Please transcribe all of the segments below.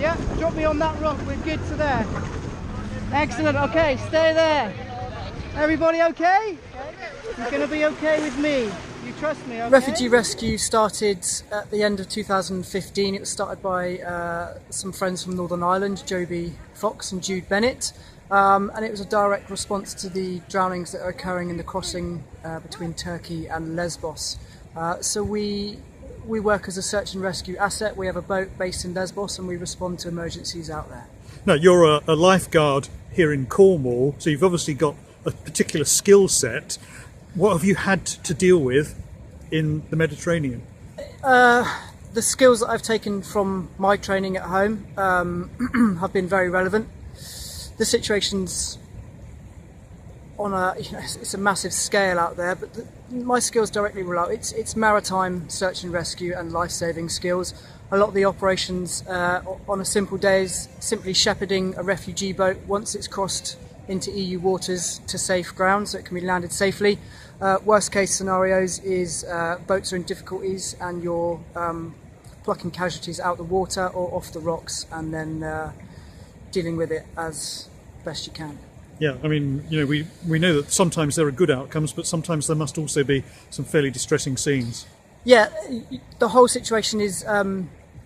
Yeah, drop me on that rock. We're good to there. Excellent. Okay, stay there. Everybody okay? You're going to be okay with me. You trust me, okay? Refugee Rescue started at the end of 2015. It was started by some friends from Northern Ireland, Joby Fox and Jude Bennett. And it was a direct response to the drownings that are occurring in the crossing between Turkey and Lesbos. So we work as a search and rescue asset. We have a boat based in Lesbos and we respond to emergencies out there. Now, you're a lifeguard here in Cornwall, so you've obviously got a particular skill set. What have you had to deal with in the Mediterranean? The skills that I've taken from my training at home have been very relevant. The situation's on it's a massive scale out there, but my skills directly relate. It's maritime search and rescue and life-saving skills. A lot of the operations on a simple day is simply shepherding a refugee boat once it's crossed into EU waters to safe ground so it can be landed safely. Worst case scenarios is boats are in difficulties and you're plucking casualties out the water or off the rocks and then dealing with it as best you can. Yeah, I mean, we know that sometimes there are good outcomes, but sometimes there must also be some fairly distressing scenes. Yeah, the whole situation is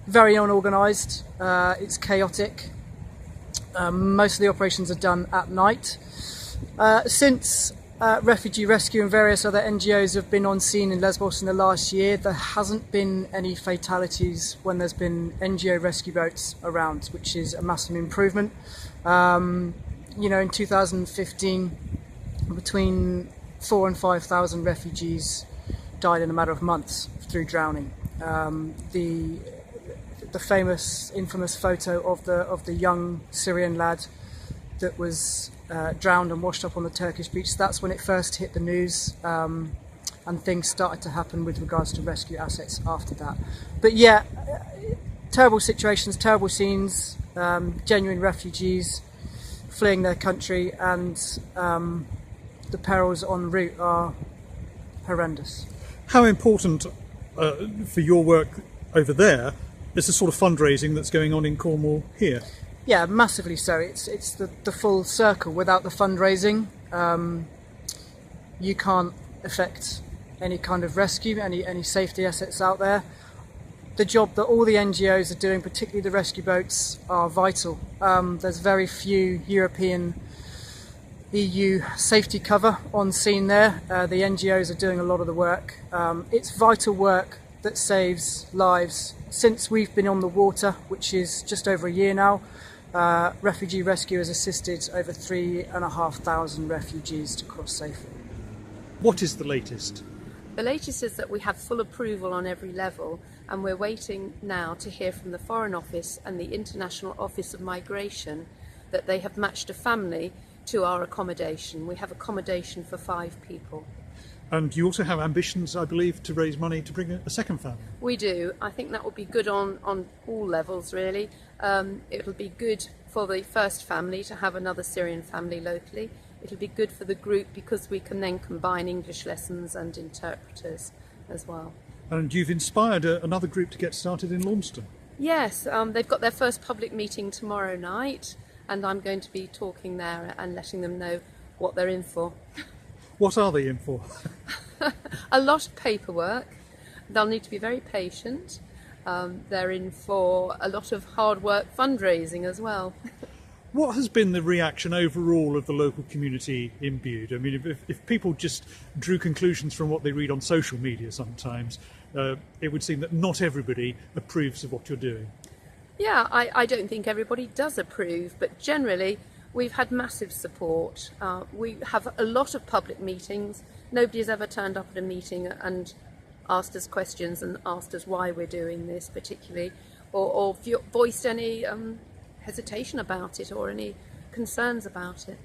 very unorganised. It's chaotic. Most of the operations are done at night. Since Refugee Rescue and various other NGOs have been on scene in Lesbos in the last year, there hasn't been any fatalities when there's been NGO rescue boats around, which is a massive improvement. In 2015, between 4,000 and 5,000 refugees died in a matter of months through drowning. The famous, infamous photo of the young Syrian lad that was drowned and washed up on the Turkish beach, that's when it first hit the news, and things started to happen with regards to rescue assets after that. But yeah, terrible situations, terrible scenes, genuine refugees fleeing their country, and the perils en route are horrendous. How important for your work over there is the sort of fundraising that's going on in Cornwall here? Yeah, massively so. It's the full circle. Without the fundraising, you can't effect any kind of rescue, any safety assets out there. The job that all the NGOs are doing, particularly the rescue boats, are vital. There's very few European EU safety cover on scene there. The NGOs are doing a lot of the work. It's vital work that saves lives. Since we've been on the water, which is just over a year now, Refugee Rescue has assisted over 3,500 refugees to cross safely. What is the latest? The latest is that we have full approval on every level, and we're waiting now to hear from the Foreign Office and the International Office of Migration that they have matched a family to our accommodation. We have accommodation for 5 people. And you also have ambitions, I believe, to raise money to bring a second family. We do. I think that would be good on all levels, really. It'll be good for the first family to have another Syrian family locally. It'll be good for the group because we can then combine English lessons and interpreters as well. And you've inspired another group to get started in Launceston. Yes, they've got their first public meeting tomorrow night, and I'm going to be talking there and letting them know what they're in for. What are they in for? A lot of paperwork. They'll need to be very patient. They're in for a lot of hard work fundraising as well. What has been the reaction overall of the local community in Bude? I mean, if people just drew conclusions from what they read on social media sometimes, it would seem that not everybody approves of what you're doing. Yeah, I don't think everybody does approve, but generally we've had massive support. We have a lot of public meetings. Nobody has ever turned up at a meeting and asked us questions and asked us why we're doing this particularly, or voiced any hesitation about it or any concerns about it.